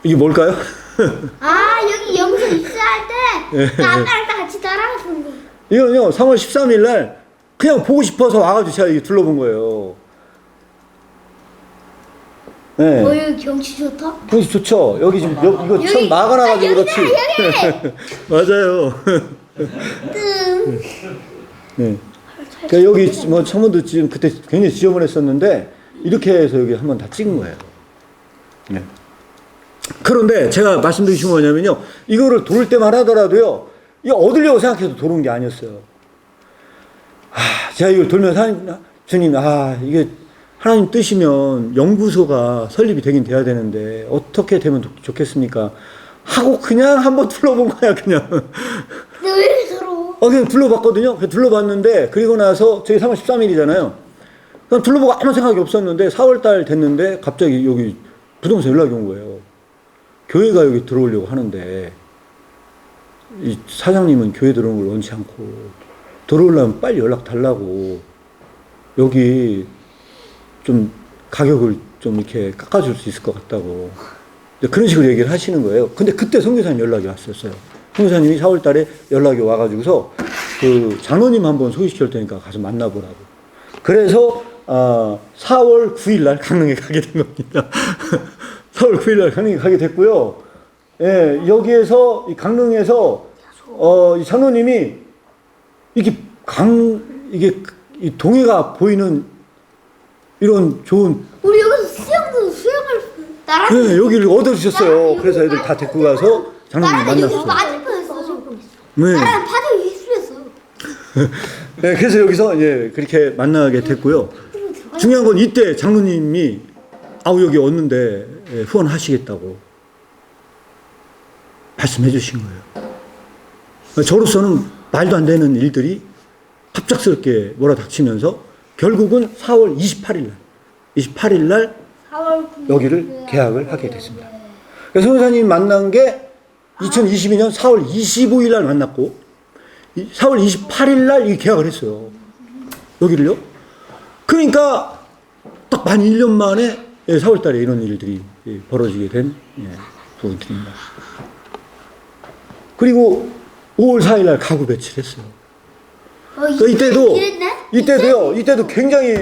이게 뭘까요? 여기 영수 입사할 때 아빠랑 다 같이 따라갔던 거. 이건요 3월 13일 날 그냥 보고 싶어서 와가지고 제가 이게 둘러본 거예요. 네. 여기 경치 좋다. 경치 좋죠? 여기 지금 이거 처음 막아놔가지고 그렇지. 맞아요. 네. 그러니까 여기 뭐 창문도 지금 그때 굉장히 지저분했었는데 이렇게 해서 여기 한번 다 찍은 거예요. 네. 그런데 제가 말씀드리고 싶은 건 뭐냐면요. 이거를 도를 때만 하더라도요. 이거 얻으려고 생각해서 도는 게 아니었어요. 제가 이걸 돌면서 주님, 이게 하나님 뜻이면 연구소가 설립이 되긴 돼야 되는데 어떻게 되면 좋겠습니까? 하고 그냥 한번 둘러본 거야, 그냥. 왜 서로? 그냥 둘러봤거든요. 둘러봤는데 그리고 나서 저기 3월 13일이잖아요. 그냥 둘러보고 아무 생각이 없었는데 4월달 됐는데 갑자기 여기 부동산 연락이 온 거예요. 교회가 여기 들어오려고 하는데 이 사장님은 교회 들어오는 걸 원치 않고 들어오려면 빨리 연락 달라고 여기 좀 가격을 좀 이렇게 깎아줄 수 있을 것 같다고 그런 식으로 얘기를 하시는 거예요. 근데 그때 선교사님 연락이 왔었어요. 선교사님이 4월 달에 연락이 와가지고서 그 장로님 한번 소개시킬 테니까 가서 만나보라고. 그래서 4월 9일 날 강릉에 가게 된 겁니다. 4월 9일 날 강릉에 가게 됐고요. 예, 여기에서 이 강릉에서 이 장로님이 이게 이 동해가 보이는 이런 좋은 우리 여기서 수영을 나랑 네, 여기를 얻어주셨어요. 그래서 애들 다 데리고 가서 장로님 나랑 여기서 만났어요. 빠질 뻔했어. 네. 나랑 바닥에 휩쓸렸어. 네, 그래서 여기서 그렇게 만나게 됐고요. 중요한 건 이때 장로님이 여기 왔는데 후원하시겠다고 말씀해 주신 거예요. 저로서는 말도 안 되는 일들이 갑작스럽게 몰아닥치면서 결국은 4월 28일 날 여기를 계약을 하게 됐습니다. 그래서 선교사님 만난 게 2022년 4월 25일 날 만났고 4월 28일 날 이 계약을 했어요. 여기를요. 그러니까 딱 만 1년 만에 4월 달에 이런 일들이 벌어지게 된 부분들입니다. 그리고 5월 4일 날 가구 배치를 했어요. 이때도 굉장히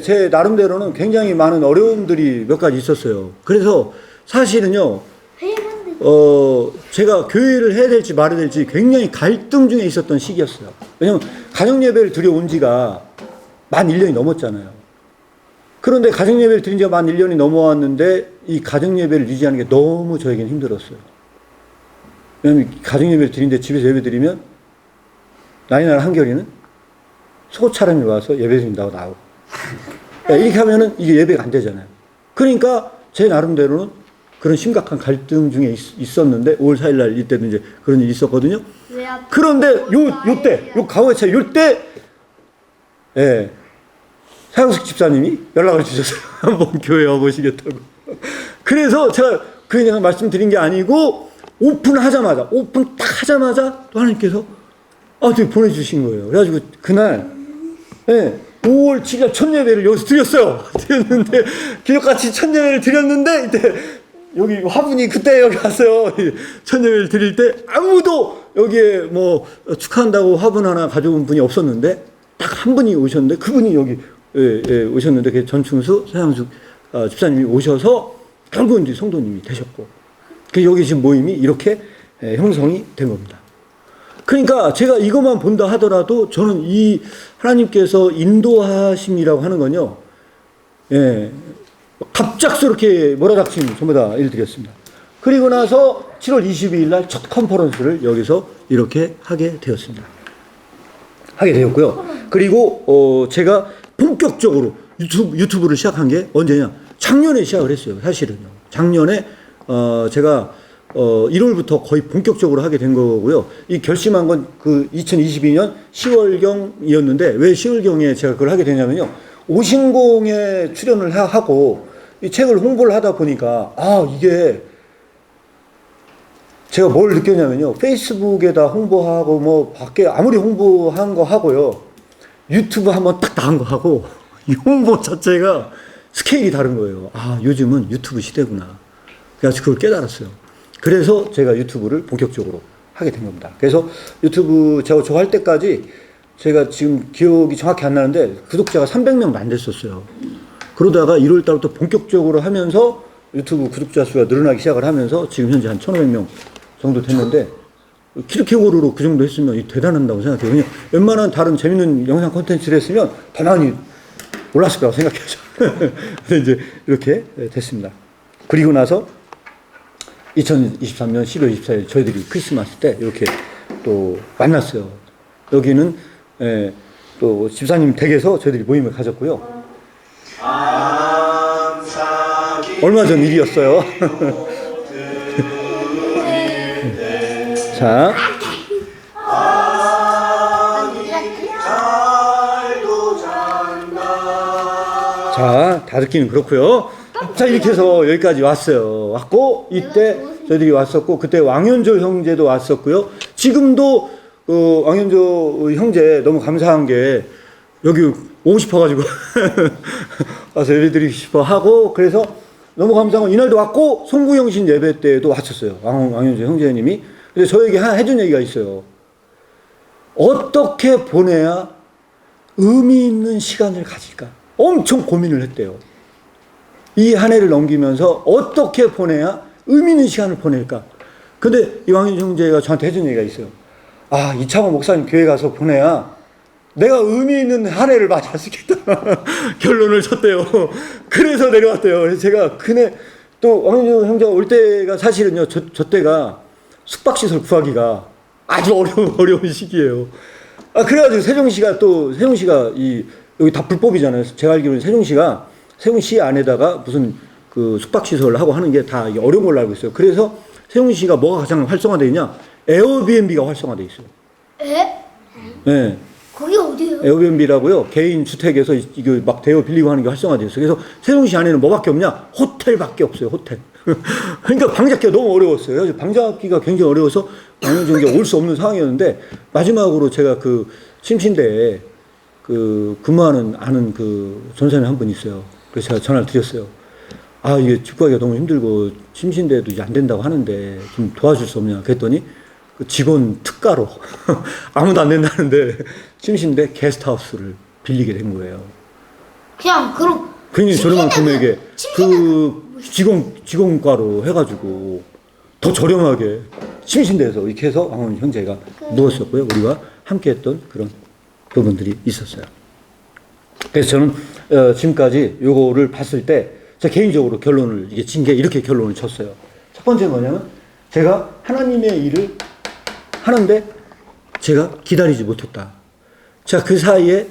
제 나름대로는 굉장히 많은 어려움들이 몇 가지 있었어요. 그래서 사실은요, 제가 교회를 해야 될지 말아야 될지 굉장히 갈등 중에 있었던 시기였어요. 왜냐면 가정예배를 드려온 지가 만 1년이 넘었잖아요. 그런데 가정예배를 드린 지가 만 1년이 넘어왔는데 이 가정예배를 유지하는 게 너무 저에게는 힘들었어요. 왜냐면 가정예배를 드린데 집에서 예배 드리면 나이날 한결이는 속옷차림이 와서 예배 드린다고 나오고 이렇게 하면은 이게 예배가 안 되잖아요. 그러니까 제 나름대로는 그런 심각한 갈등 중에 있었는데 5월 4일 날 이때도 이제 그런 일이 있었거든요. 왜 아파? 그런데 요 가오차 요때 예. 사형숙 집사님이 연락을 주셨어요. 한번 교회 와보시겠다고. 그래서 제가 그냥 말씀드린 게 아니고 오픈하자마자 딱 하자마자 또 하나님께서 되게 보내주신 거예요. 그래가지고 그날 5월 7일 첫 예배를 여기서 드렸어요. 드렸는데 기적같이 첫 예배를 드렸는데 이때 여기 화분이 그때 여기 왔어요. 첫 예배를 드릴 때 아무도 여기에 뭐 축하한다고 화분 하나 가져온 분이 없었는데 딱 한 분이 오셨는데 그분이 여기 오셨는데 그 전충수 서양숙 집사님이 오셔서 결국은 이제 성도님이 되셨고 그 여기 지금 모임이 이렇게 형성이 된 겁니다. 그러니까 제가 이것만 본다 하더라도 저는 이 하나님께서 인도하심이라고 하는 건요, 갑작스럽게 몰아닥친 전부 다 일들이었습니다. 그리고 나서 7월 22일 날 첫 컨퍼런스를 여기서 이렇게 하게 되었습니다. 하게 되었고요. 그리고 제가 본격적으로 유튜브를 시작한 게 언제냐? 작년에 시작을 했어요. 사실은요. 작년에 제가 1월부터 거의 본격적으로 하게 된 거고요. 이 결심한 건 그 2022년 10월경이었는데 왜 10월경에 제가 그걸 하게 되냐면요. 오신공에 출연을 하고 이 책을 홍보를 하다 보니까 이게 제가 뭘 느꼈냐면요. 페이스북에다 홍보하고 뭐 밖에 아무리 홍보한 거 하고요. 유튜브 한번 딱 나간 거 하고 이 홍보 자체가 스케일이 다른 거예요. 요즘은 유튜브 시대구나. 그래서 그걸 깨달았어요. 그래서 제가 유튜브를 본격적으로 하게 된 겁니다. 그래서 유튜브 저 할 때까지 제가 지금 기억이 정확히 안 나는데 구독자가 300명도 안 됐었어요. 그러다가 1월 달부터 본격적으로 하면서 유튜브 구독자 수가 늘어나기 시작을 하면서 지금 현재 한 1,500명 정도 됐는데 키르케고르로 그 정도 했으면 대단한다고 생각해요. 그냥 웬만한 다른 재밌는 영상 콘텐츠를 했으면 더 많이 올랐을 거라고 생각해요. 근데 이제 이렇게 됐습니다. 그리고 나서 2023년 12월 24일 저희들이 크리스마스 때 이렇게 또 만났어요. 여기는 또 집사님 댁에서 저희들이 모임을 가졌고요. 얼마 전 일이었어요. 자, 다 듣기는 그렇고요. 자, 이렇게 해서 여기까지 왔어요. 왔고 이때 저희들이 왔었고 그때 왕현조 형제도 왔었고요. 지금도 왕현조 형제 너무 감사한 게 여기 오고 싶어가지고 와서 예배드리고 싶어 하고 그래서 너무 감사한 건 이날도 왔고 송구영신 예배 때도 왔었어요. 왕현조 형제님이. 그래서 저에게 해준 얘기가 있어요. 어떻게 보내야 의미 있는 시간을 가질까? 엄청 고민을 했대요. 이 한 해를 넘기면서 어떻게 보내야 의미 있는 시간을 보낼까? 근데 이 왕현 형제가 저한테 해준 얘기가 있어요. 이창호 목사님 교회 가서 보내야 내가 의미 있는 한 해를 맞이할 수 있겠다. 결론을 쳤대요. 그래서 내려왔대요. 그래서 제가 그네 또 왕현 형제가 올 때가 사실은요, 저 때가 숙박시설 구하기가 아주 어려운 시기예요. 그래가지고 세종시가 여기 다 불법이잖아요. 제가 알기로는 세종시 안에다가 무슨 그 숙박시설 하고 하는 게 다 어려운 걸로 알고 있어요. 그래서 세종시가 뭐가 가장 활성화되어 있냐? 에어비앤비가 활성화되어 있어요. 네. 거기 어디예요? 에어비앤비라고요. 개인 주택에서 이거 막 대여 빌리고 하는 게 활성화되어 있어요. 그래서 세종시 안에는 뭐밖에 없냐? 호텔밖에 없어요. 호텔. 그러니까 방 잡기가 너무 어려웠어요. 그래서 방 잡기가 굉장히 어려워서 왕현종에 올 수 없는 상황이었는데 마지막으로 제가 그 침신대에 그 근무하는 아는 그 전사님 한 분 있어요. 그래서 제가 전화를 드렸어요. 이게 집 구하기가 너무 힘들고 침신대도 이제 안 된다고 하는데 좀 도와줄 수 없냐 그랬더니 그 직원 특가로 아무도 안 된다는데 침신대 게스트하우스를 빌리게 된 거예요. 그냥 그럼 굉장히 저렴한 금액에 그 직원과로 해가지고 더 저렴하게 침신대에서 이렇게 해서 왕원 형제가 누웠었고요. 우리가 함께했던 그런 부분들이 있었어요. 그래서 저는 지금까지 요거를 봤을 때 제 개인적으로 결론을 이게 진 게 이렇게 결론을 쳤어요. 첫 번째 뭐냐면 제가 하나님의 일을 하는데 제가 기다리지 못했다. 제가 그 사이에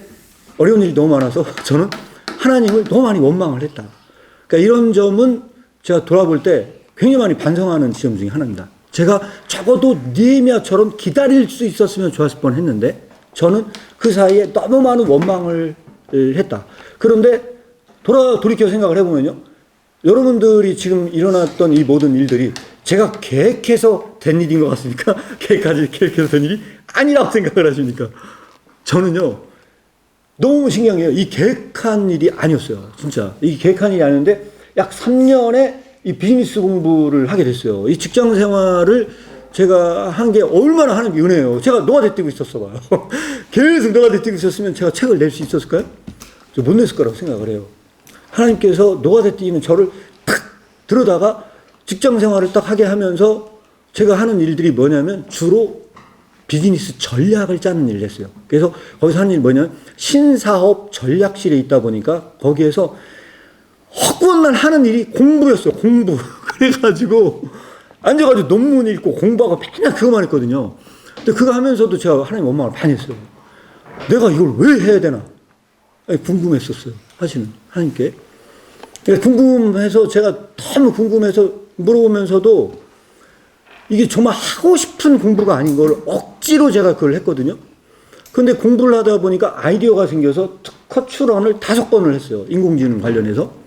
어려운 일이 너무 많아서 저는 하나님을 너무 많이 원망을 했다. 그러니까 이런 점은 제가 돌아볼 때 굉장히 많이 반성하는 지점 중에 하나입니다. 제가 적어도 느헤미야처럼 기다릴 수 있었으면 좋았을 뻔했는데 저는 그 사이에 너무 많은 원망을 했다. 그런데 돌이켜 생각을 해보면요, 여러분들이 지금 일어났던 이 모든 일들이 제가 계획해서 된 일인 것 같습니까? 계획해서 된 일이 아니라고 생각을 하십니까? 저는요, 너무 신기한 게요, 이 계획한 일이 아니었어요. 진짜. 이 계획한 일이 아니었는데 약 3년에 이 비즈니스 공부를 하게 됐어요. 이 직장 생활을 제가 한 게 얼마나 하는 게 은혜예요. 제가 노가다 뛰고 있었어 봐요. 계속 노가다 뛰고 있었으면 제가 책을 낼 수 있었을까요? 저 못 냈을 거라고 생각을 해요. 하나님께서 노가다 뛰는 저를 탁 들어다가 직장 생활을 딱 하게 하면서 제가 하는 일들이 뭐냐면 주로 비즈니스 전략을 짜는 일을 했어요. 그래서 거기서 하는 일이 뭐냐면 신사업 전략실에 있다 보니까 거기에서 헛구원만 하는 일이 공부였어요. 공부. 그래가지고 앉아가지고 논문 읽고 공부하고 맨날 그거만 했거든요. 근데 그거 하면서도 제가 하나님 원망을 많이 했어요. 내가 이걸 왜 해야 되나? 궁금했었어요. 사실은 하나님께. 궁금해서 제가 너무 궁금해서 물어보면서도 이게 정말 하고 싶은 공부가 아닌 걸 억지로 제가 그걸 했거든요. 근데 공부를 하다 보니까 아이디어가 생겨서 특허 출원을 5건을 했어요. 인공지능 관련해서.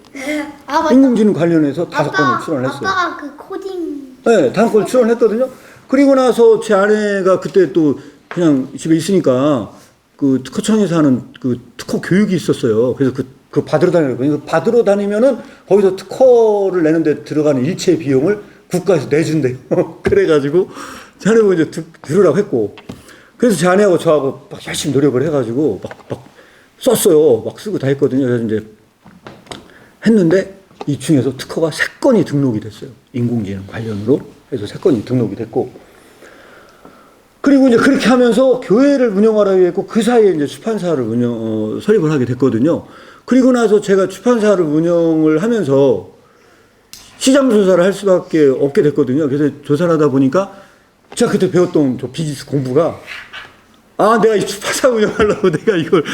아, 맞다. 인공지능 관련해서 5건을 출원을 했어요. 아빠가 그 코딩. 네, 5건을 출원했거든요. 그리고 나서 제 아내가 그때 또 그냥 집에 있으니까 그 특허청에서 하는 그 특허 교육이 있었어요. 그래서 그 받으러 다니거든요. 받으러 다니면은 거기서 특허를 내는데 들어가는 일체 비용을 국가에서 내준대요. 그래가지고 제 아내가 이제 들으라고 했고, 그래서 제 아내하고 저하고 막 열심히 노력을 해가지고 막 썼어요. 막 쓰고 다 했거든요. 그래서 이제 했는데 이 중에서 특허가 3건이 등록이 됐어요. 인공지능 관련으로 해서 3건이 등록이 됐고, 그리고 이제 그렇게 하면서 교회를 운영하라고 했고, 그 사이에 이제 출판사를 설립을 하게 됐거든요. 그리고 나서 제가 출판사를 운영을 하면서 시장 조사를 할 수밖에 없게 됐거든요. 그래서 조사를 하다 보니까 제가 그때 배웠던 저 비즈니스 공부가, 아, 내가 이 출판사 운영하려고 내가 이걸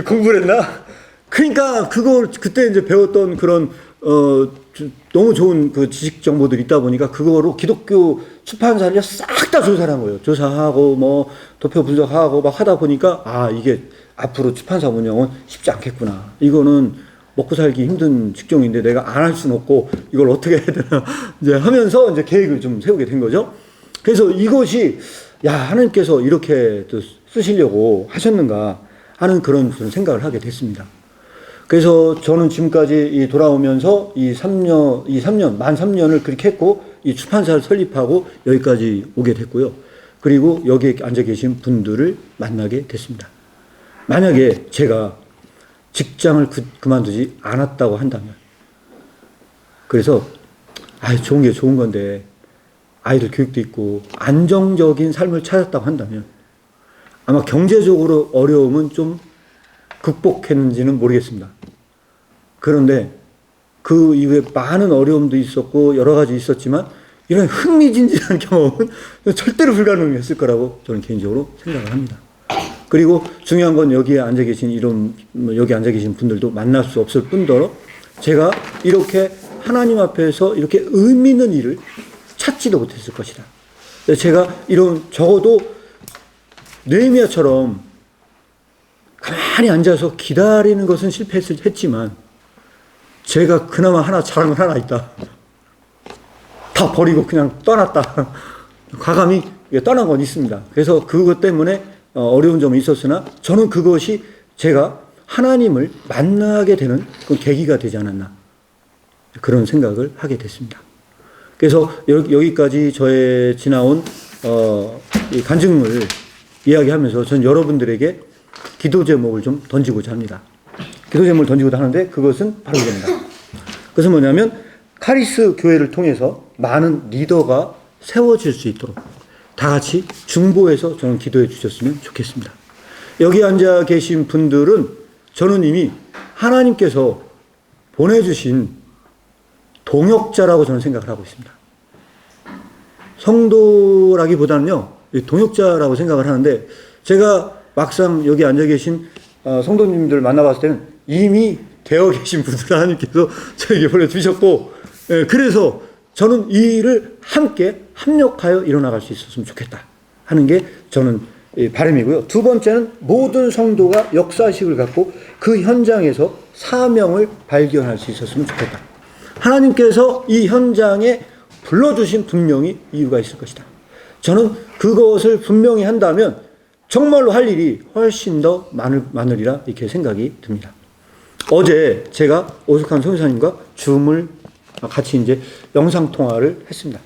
공부를 했나? 그러니까 그때 이제 배웠던 그런 너무 좋은 그 지식 정보들이 있다 보니까 그거로 기독교 출판사를 싹 다 조사를 한 거예요. 조사하고 뭐 도표 분석하고 막 하다 보니까, 아, 이게 앞으로 출판사 운영은 쉽지 않겠구나. 이거는 먹고 살기 힘든 직종인데 내가 안 할 수는 없고 이걸 어떻게 해야 되나 이제 하면서 이제 계획을 좀 세우게 된 거죠. 그래서 이것이, 야, 하나님께서 이렇게 또 쓰시려고 하셨는가 하는 그런 생각을 하게 됐습니다. 그래서 저는 지금까지 돌아오면서 만 3년을 그렇게 했고, 이 출판사를 설립하고 여기까지 오게 됐고요. 그리고 여기에 앉아 계신 분들을 만나게 됐습니다. 만약에 제가 직장을 그만두지 않았다고 한다면, 그래서, 좋은 게 좋은 건데, 아이들 교육도 있고, 안정적인 삶을 찾았다고 한다면, 아마 경제적으로 어려움은 좀 극복했는지는 모르겠습니다. 그런데 그 이후에 많은 어려움도 있었고 여러 가지 있었지만 이런 흥미진진한 경험은 절대로 불가능했을 거라고 저는 개인적으로 생각을 합니다. 그리고 중요한 건 여기 앉아 계신 분들도 만날 수 없을 뿐더러 제가 이렇게 하나님 앞에서 이렇게 의미 있는 일을 찾지도 못했을 것이다. 제가 적어도 느헤미야처럼 가만히 앉아서 기다리는 것은 실패했지만 제가 그나마 잘한 건 하나 있다. 다 버리고 그냥 떠났다. 과감히 떠난 건 있습니다. 그래서 그것 때문에 어려운 점이 있었으나 저는 그것이 제가 하나님을 만나게 되는 그 계기가 되지 않았나, 그런 생각을 하게 됐습니다. 그래서 여기까지 저의 지나온 이 간증을 이야기하면서 전 여러분들에게 기도 제목을 좀 던지고자 합니다. 기도 제목을 던지고자 하는데 그것은 바로 이겁니다. 그것은 뭐냐면 카리스 교회를 통해서 많은 리더가 세워질 수 있도록 다 같이 중보해서 저는 기도해 주셨으면 좋겠습니다. 여기 앉아 계신 분들은 저는 이미 하나님께서 보내주신 동역자라고 저는 생각을 하고 있습니다. 성도라기보다는요, 동역자라고 생각을 하는데, 제가 막상 여기 앉아 계신 성도님들 만나봤을 때는 이미 되어 계신 분들 하나님께서 저에게 보내주셨고, 그래서 저는 이 일을 함께 합력하여 이뤄나갈 수 있었으면 좋겠다 하는 게 저는 바람이고요. 두 번째는 모든 성도가 역사의식을 갖고 그 현장에서 사명을 발견할 수 있었으면 좋겠다. 하나님께서 이 현장에 불러주신 분명히 이유가 있을 것이다. 저는 그것을 분명히 한다면 정말로 할 일이 훨씬 더 많으리라 이렇게 생각이 듭니다. 어제 제가 오숙한 성교사님과 줌을 같이 이제 영상통화를 했습니다.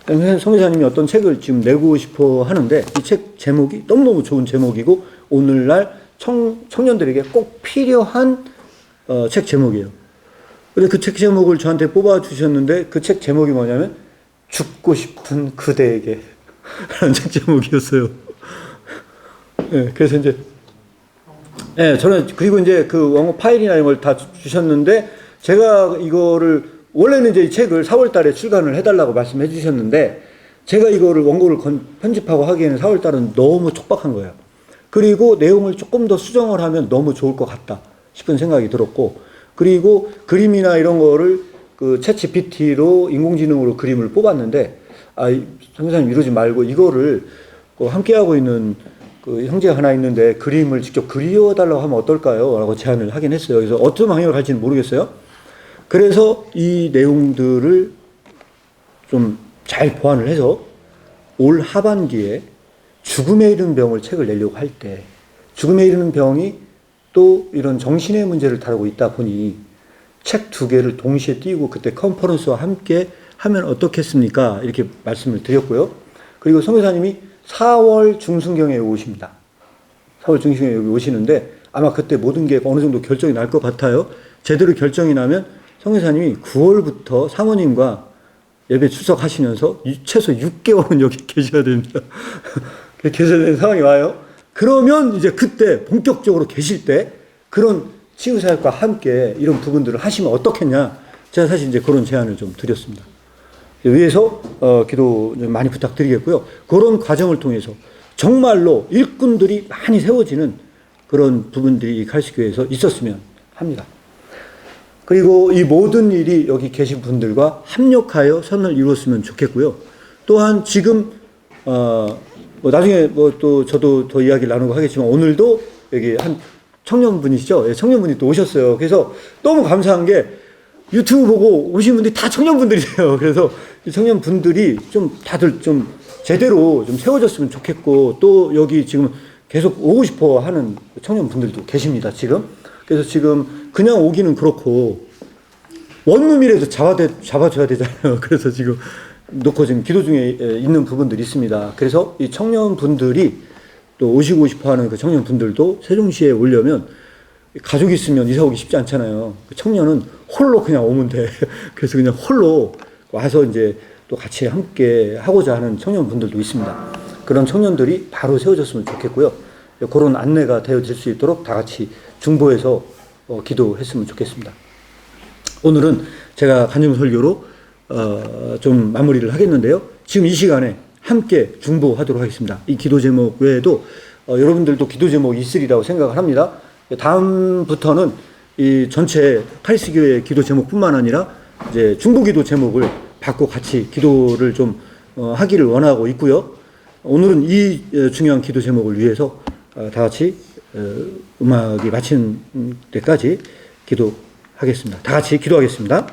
성교사님이 어떤 책을 지금 내고 싶어 하는데 이 책 제목이 너무너무 좋은 제목이고 오늘날 청년들에게 꼭 필요한 책 제목이에요. 근데 그 책 제목을 저한테 뽑아주셨는데 그 책 제목이 뭐냐면 죽고 싶은 그대에게 라는 책 제목이었어요. 네, 그래서 이제 저는 그리고 이제 그 원고 파일이나 이런 걸 다 주셨는데 제가 이거를 원래는 이제 이 책을 4월 달에 출간을 해달라고 말씀해 주셨는데 제가 이거를 원고를 편집하고 하기에는 4월 달은 너무 촉박한 거예요. 그리고 내용을 조금 더 수정을 하면 너무 좋을 것 같다 싶은 생각이 들었고 그리고 그림이나 이런 거를 그 챗 GPT로 인공지능으로 그림을 뽑았는데 선교사님 이러지 말고 이거를 함께하고 있는 그 형제가 하나 있는데 그림을 직접 그려달라고 하면 어떨까요? 라고 제안을 하긴 했어요. 그래서 어떤 방향으로 갈지는 모르겠어요. 그래서 이 내용들을 좀 잘 보완을 해서 올 하반기에 죽음에 이르는 병을 책을 내려고 할 때 죽음에 이르는 병이 또 이런 정신의 문제를 다루고 있다 보니 책 2개를 동시에 띄우고 그때 컨퍼런스와 함께 하면 어떻겠습니까? 이렇게 말씀을 드렸고요. 그리고 선교사님이 4월 중순경에 오십니다. 4월 중순경에 여기 오시는데 아마 그때 모든 게 어느 정도 결정이 날 것 같아요. 제대로 결정이 나면 선교사님이 9월부터 사모님과 예배 출석하시면서 최소 6개월은 여기 계셔야 됩니다. 계셔야 되는 상황이 와요. 그러면 이제 그때 본격적으로 계실 때 그런 치유사역과 함께 이런 부분들을 하시면 어떻겠냐. 제가 사실 이제 그런 제안을 좀 드렸습니다. 위해서 기도 좀 많이 부탁드리겠고요. 그런 과정을 통해서 정말로 일꾼들이 많이 세워지는 그런 부분들이 칼스교회에서 있었으면 합니다. 그리고 이 모든 일이 여기 계신 분들과 합력하여 선을 이루었으면 좋겠고요. 또한 지금 뭐 나중에 뭐 또 저도 더 이야기를 나누고 하겠지만 오늘도 여기 한 청년분이시죠? 예, 청년분이 또 오셨어요. 그래서 너무 감사한 게 유튜브 보고 오신 분들이 다 청년분들이세요. 그래서 이 청년분들이 좀 다들 좀 제대로 좀 세워졌으면 좋겠고 또 여기 지금 계속 오고 싶어 하는 청년분들도 계십니다. 지금. 그래서 지금 그냥 오기는 그렇고 원룸이라도 잡아줘야 되잖아요. 그래서 지금 놓고 지금 기도 중에 있는 부분들이 있습니다. 그래서 이 청년분들이 또 오시고 싶어 하는 그 청년분들도 세종시에 오려면 가족이 있으면 이사 오기 쉽지 않잖아요. 그 청년은 홀로 그냥 오면 돼. 그래서 그냥 홀로 와서 이제 또 같이 함께 하고자 하는 청년분들도 있습니다. 그런 청년들이 바로 세워졌으면 좋겠고요. 그런 안내가 되어질 수 있도록 다 같이 중보해서 기도했으면 좋겠습니다. 오늘은 제가 간증 설교로 좀 마무리를 하겠는데요. 지금 이 시간에 함께 중보하도록 하겠습니다. 이 기도 제목 외에도 여러분들도 기도 제목이 있으리라고 생각을 합니다. 다음부터는 이 전체 카리스교회 기도 제목뿐만 아니라 이제 중보 기도 제목을 받고 같이 기도를 좀 하기를 원하고 있고요. 오늘은 이 중요한 기도 제목을 위해서 다 같이 음악이 마치는 때까지 기도하겠습니다. 다 같이 기도하겠습니다.